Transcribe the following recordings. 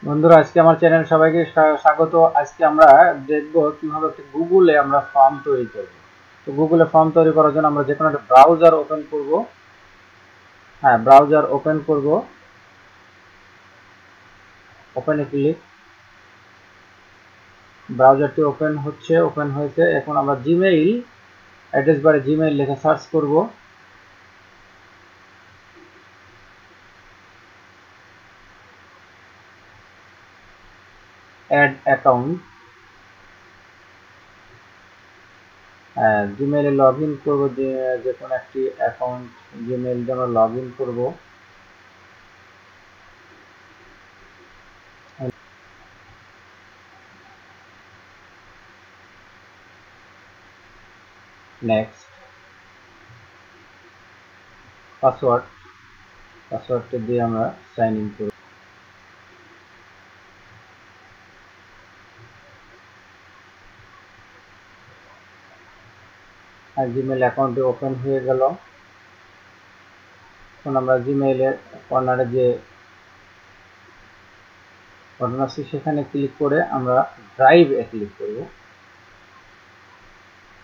বন্ধুরা, আজকে আমার চ্যানেল সবাইকে স্বাগত। আজকে আমরা দেখব কিভাবে একটা গুগলে আমরা ফর্ম তৈরি করব। তো গুগলে ফর্ম তৈরি করার জন্য আমরা যে কোনো একটা ব্রাউজার ওপেন করব। হ্যাঁ, ব্রাউজার ওপেন করব, ওপেনে ক্লিক। ব্রাউজারটি ওপেন হয়েছে। এখন আমরা জিমেইল অ্যাড্রেস বারে জিমেইল লিখে সার্চ করব। অ্যাড অ্যাকাউন্ট, জিমেইলে লগ ইন করবো। যে কোনো একটি অ্যাকাউন্ট জিমেইল দিয়ে আমরা লগ ইন করবো। নেক্সট, পাসওয়ার্ডটি দিয়ে আমরা সাইন ইন করব। আর জিমেইল অ্যাকাউন্টটি ওপেন হয়ে গেল। এখন আমরা জিমেইলের কর্নারে যে বাটন আছে সেখানে ক্লিক করে আমরা ড্রাইভে ক্লিক করব।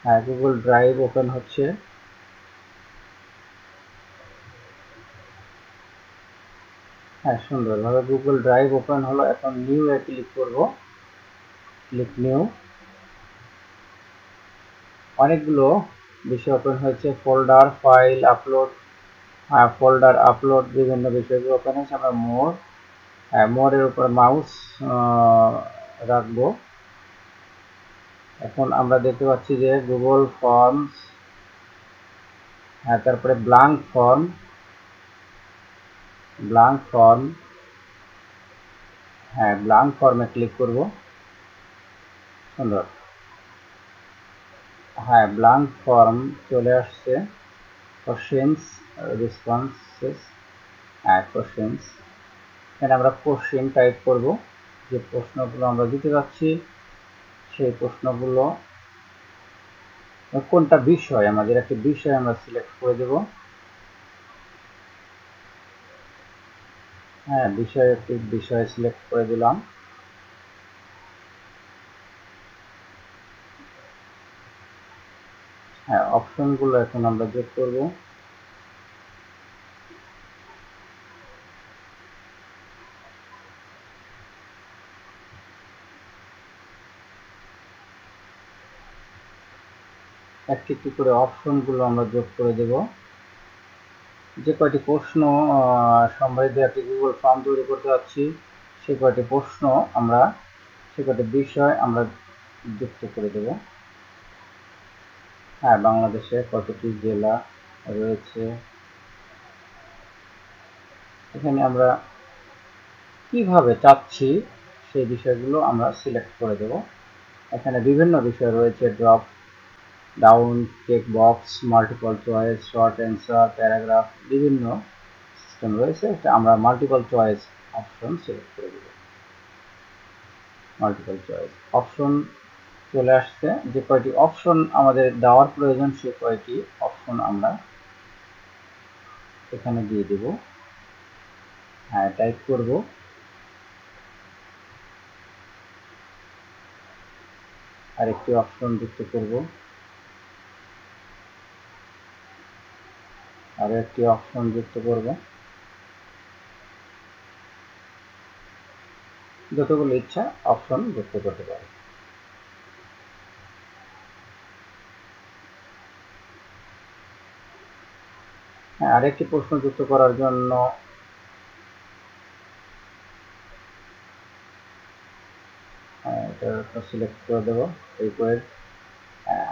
হ্যাঁ, গুগল ড্রাইভ ওপেন হচ্ছে। হ্যাঁ, সুন্দরভাবে গুগল ড্রাইভ ওপেন হলো। এখন নিউ এ ক্লিক করব। Click new. অনেকগুলো বিষয় ওপেন হয়েছে, folder, file upload, folder upload, বিভিন্ন বিষয়গুলো ওপেন হয়েছে। আমরা মোরের উপর মাউস রাখবো। এখন আমরা দেখতে পাচ্ছি যে গুগল ফর্মস, তারপরে ব্ল্যাঙ্ক ফর্ম, হ্যাঁ, ব্ল্যাঙ্ক ফর্মে ক্লিক করব। সুন্দর, হ্যাঁ, ব্ল্যাঙ্ক ফর্ম চলে আসছে। Questions, responses, questions. এখানে আমরা কোশ্চেন টাইপ করব। যে প্রশ্নগুলো আমরা দিতে যাচ্ছি সেই প্রশ্নগুলো কোনটা বিষয়, আমাদের একটা বিষয় আমরা সিলেক্ট করে দেব। হ্যাঁ, একটি বিষয় সিলেক্ট করে দিলাম। হ্যাঁ, অপশনগুলো এখন আমরা যোগ করব। একটি একটি করে অপশনগুলো আমরা যোগ করে দেব। যে কয়টি প্রশ্ন সম্বলিত একটি গুগল ফর্ম তৈরি করতে যাচ্ছি সে কয়টি প্রশ্ন আমরা, সে কয়টি বিষয় আমরা যুক্ত করে দেব। হ্যাঁ, বাংলাদেশে কতটি জেলা রয়েছে, এখানে আমরা কিভাবে চাচ্ছি সেই বিষয়গুলো আমরা সিলেক্ট করে দেব। এখানে বিভিন্ন বিষয় রয়েছে, drop down, check box, multiple choice, short answer, paragraph, বিভিন্ন সিস্টেম রয়েছে। এটা আমরা মাল্টিপল চয়েস অপশন সিলেক্ট করে দেব। মাল্টিপল চয়েস অপশন চলে আসছে। যে কয়টি অপশন আমাদের দেওয়ার প্রয়োজন সে কয়টি অপশন আমরা এখানে দিয়ে দেব। হ্যাঁ, টাইপ করব। আরেকটি অপশন যুক্ত করব। আরো একটি অপশন যুক্ত করব। যতগুলো ইচ্ছা অপশন যুক্ত করতে পারি। হ্যাঁ, আরেকটি প্রশ্ন যুক্ত করার জন্য এটা সিলেক্ট করে দেব। এরপরে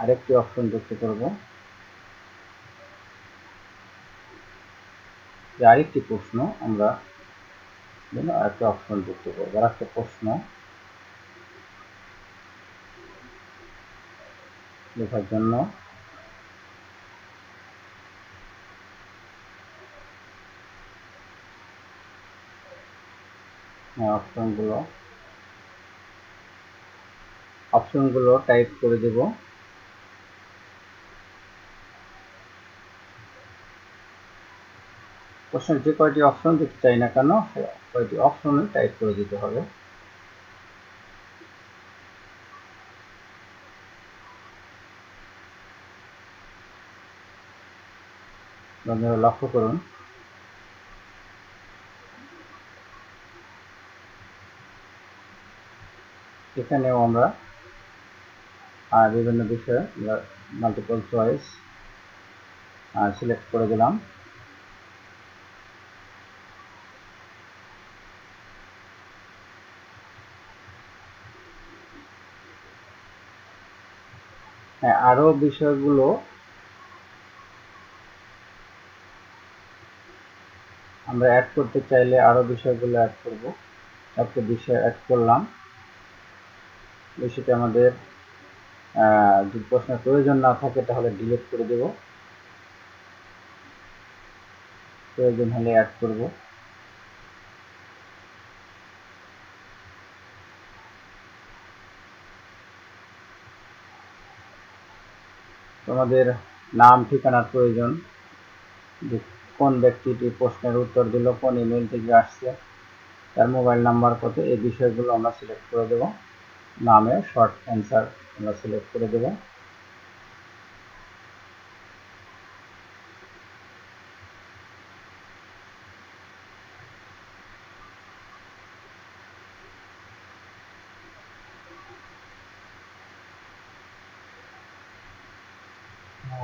আরেকটি অপশন যুক্ত করব। যে আরেকটি প্রশ্ন আমরা আরেকটি অপশন যুক্ত করব। আরেকটা প্রশ্ন লেখার জন্য অপশনগুলো টাইপ করে দেব। প্রশ্নের যে কয়টি অপশন দিতে চাই না কেন সে কয়টি অপশন টাইপ করে দিতে হবে। আপনারা লক্ষ্য করুন এখানেও আমরা বিভিন্ন বিষয়ে মাল্টিপল চয়েস সিলেক্ট করে দিলাম। হ্যাঁ, আরো বিষয়গুলো আমরা অ্যাড করতে চাইলে আরো বিষয়গুলো অ্যাড করব। একটা বিষয় অ্যাড করলাম, বিষয়টা আমাদের যদি প্রশ্নের প্রয়োজন না থাকে তাহলে ডিলিট করে দেব, প্রয়োজন হলে অ্যাড করব। তোমাদের নাম ঠিকানার প্রয়োজন, যে কোন ব্যক্তিটি প্রশ্নের উত্তর দিল, কোন ইমেল থেকে আসছে, তার মোবাইল নাম্বার কত, এই বিষয়গুলো আমরা সিলেক্ট করে দেব। নামে শর্ট অ্যান্সার আমরা সিলেক্ট করে দেব।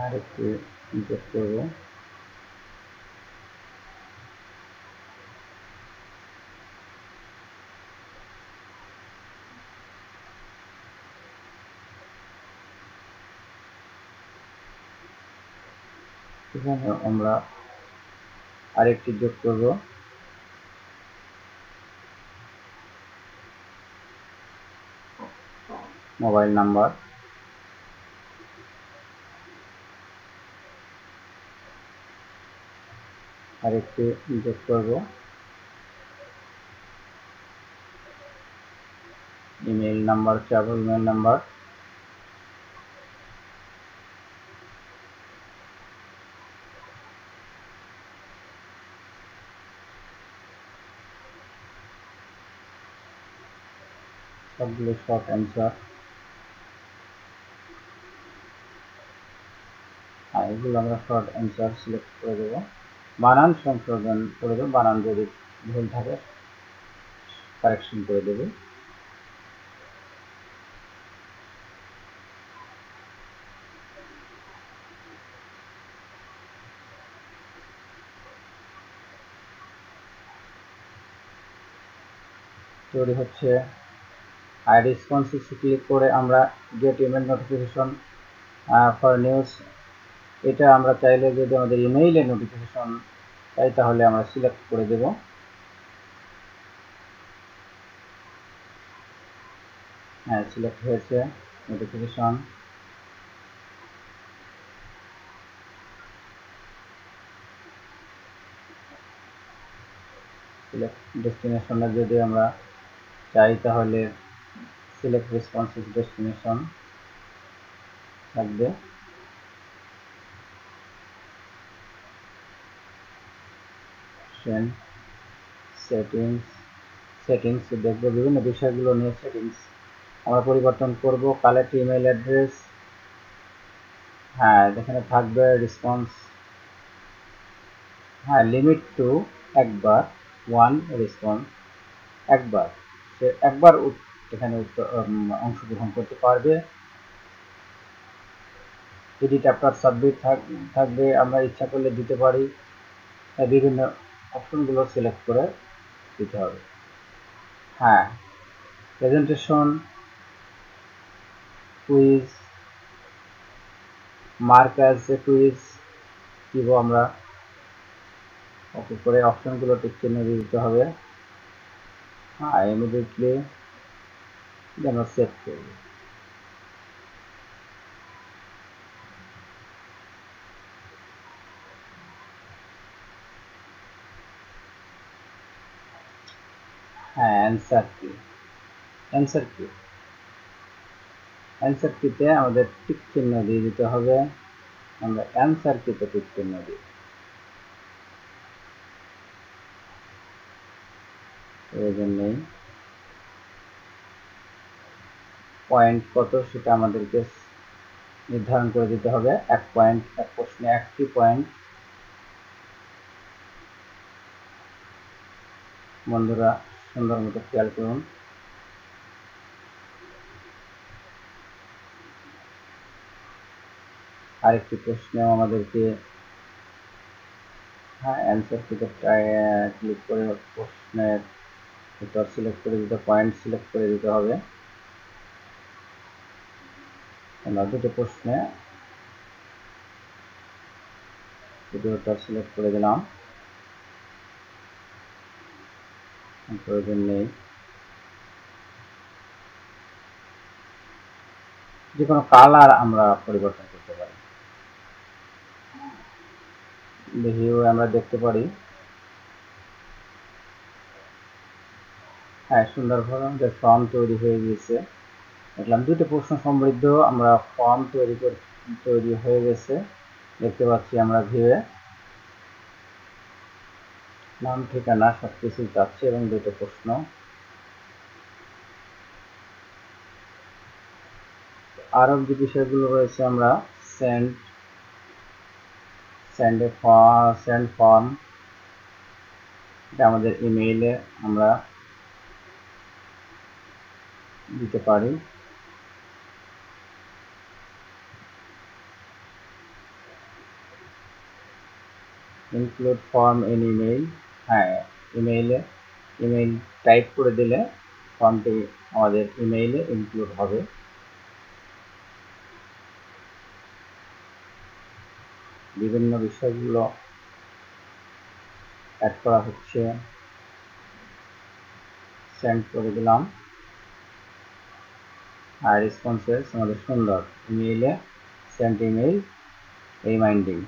আর একটু যোগ করব। এখানে আমরা আরেকটি যোগ করব, মোবাইল নাম্বার। আরেকটি যোগ করব, ইমেল নাম্বার, চাবো ইমেল নাম্বার। সবগুলো শর্ট অ্যান্সার। এগুলো আমরা শর্ট অ্যান্সার সিলেক্ট করে দেব। বানান সংশোধন করে দেব, বানান যদি ভুল থাকে কারেকশন করে দেব। তৈরি হচ্ছে। আর রেসপন্সে ক্লিক করে আমরা get email notification for news, এটা আমরা চাইলে যদি আমাদের ইমেইলে নোটিফিকেশন চাই তাহলে আমরা সিলেক্ট করে দেব। হ্যাঁ, সিলেক্ট হয়েছে নোটিফিকেশন। সিলেক্ট ডেস্টিনেশনে যদি আমরা চাই তাহলে সিলেক্ট রেসপন্সিভ ডেস্টিনেশন থাকবে। সেটিংস দেখবো, বিভিন্ন বিষয়গুলো নিয়ে সেটিংস আমরা পরিবর্তন করব। কালেক্ট ইমেল অ্যাড্রেস, হ্যাঁ এখানে থাকবে রেসপন্স, হ্যাঁ লিমিট টু একবার, ওয়ান রেসপন্স, একবার, সে একবার এখানে অংশগ্রহণ করতে পারবে। এডিট আফটার সাবমিট থাকবে, আমরা ইচ্ছা করলে দিতে পারি। বিভিন্ন অপশনগুলো সিলেক্ট করে দিতে হবে। হ্যাঁ, presentation, quiz, mark as a quiz দিব আমরা। ওকে করে অপশনগুলো টিক চিহ্ন দিয়ে দিতে হবে। হ্যাঁ, ইমিডিয়েটলি যেন সেভ করব। হ্যাঁ, অ্যান্সার কিতে আমাদের টিক চিহ্ন দিয়ে দিতে হবে। আমরা অ্যান্সার কিতে টিক চিহ্ন দিই, প্রয়োজন নেই। পয়েন্ট কত সেটা আমাদেরকে নির্ধারণ করে দিতে হবে। এক পয়েন্ট, এক প্রশ্নে একটি পয়েন্ট বন্ধুরা সুন্দর মতো খেয়াল করুন। আরেকটি প্রশ্নেও আমাদেরকে অ্যান্সার থেকে ক্লিক করে প্রশ্নের উত্তর সিলেক্ট করে দিতে, পয়েন্ট সিলেক্ট করে দিতে হবে। আমরা দুটো প্রশ্নে দুটো উত্তর সিলেক্ট করে দিলাম, প্রয়োজন নেই। যে কোনো কালার আমরা পরিবর্তন করতে পারি। ভিউ আমরা দেখতে পারি, সুন্দরভাবে আমাদের ফর্ম তৈরি হয়ে গেছে। দেখলাম দুটো প্রশ্ন সমৃদ্ধ আমরা ফর্ম তৈরি হয়ে গেছে। দেখতে পাচ্ছি আমরা ভিউয়ে নাম, ঠিকানা সবকিছু যাচ্ছে এবং দুটো প্রশ্ন। আরো যে বিষয়গুলো রয়েছে, আমরা সেন্ড ফর্ম, এটা আমাদের ইমেইলে আমরা দিতে পারি। Include form in email, email type করে দিলে ফর্মটি আমাদের ইমেইলে ইনক্লুড হবে। বিভিন্ন বিষয়গুলো অ্যাড করা হচ্ছে, সেন্ড করে দিলাম। আর রেসপন্সেস আমাদের সুন্দর, ইমেইলে সেন্ড ইমেইল রিমাইন্ডিং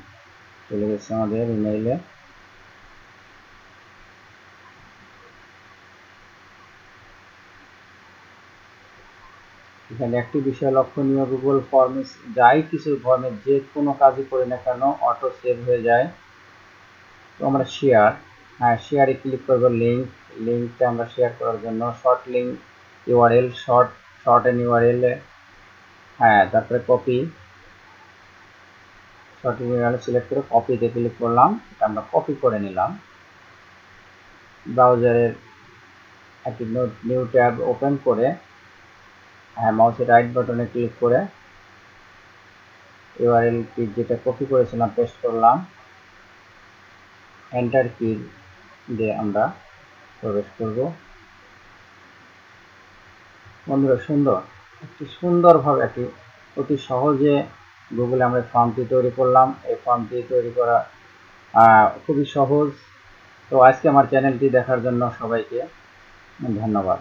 চলে গেছে আমাদের ইমেইলে। এখানে একটি বিষয় লক্ষণীয়, গুগল ফর্মে যাই কিছু ফর্মে যে কোনো কাজই করি না কেন অটো সেভ হয়ে যায়। তো আমরা শেয়ারে ক্লিক করব। লিঙ্কটা আমরা শেয়ার করার জন্য short link URL, shorten URL, তারপরে কপি, শর্ট ইউআরএল সিলেক্ট করে কপিতে ক্লিক করলাম। এটা আমরা কপি করে নিলাম। ব্রাউজারের একটি নিউ ট্যাব ওপেন করে মাউসের রাইট বাটনে ক্লিক করে ইউআরএল কি যেটা কপি করেছিলাম পেস্ট করলাম, এন্টার কি দিয়ে আমরা প্রবেশ করব। বন্ধুরা সুন্দরভাবে একটি অতি সহজে গুগলে আমরা ফর্মটি তৈরি করলাম। এই ফর্মটি তৈরি করা খুবই সহজ। তো আজকে আমার চ্যানেলটি দেখার জন্য সবাইকে ধন্যবাদ।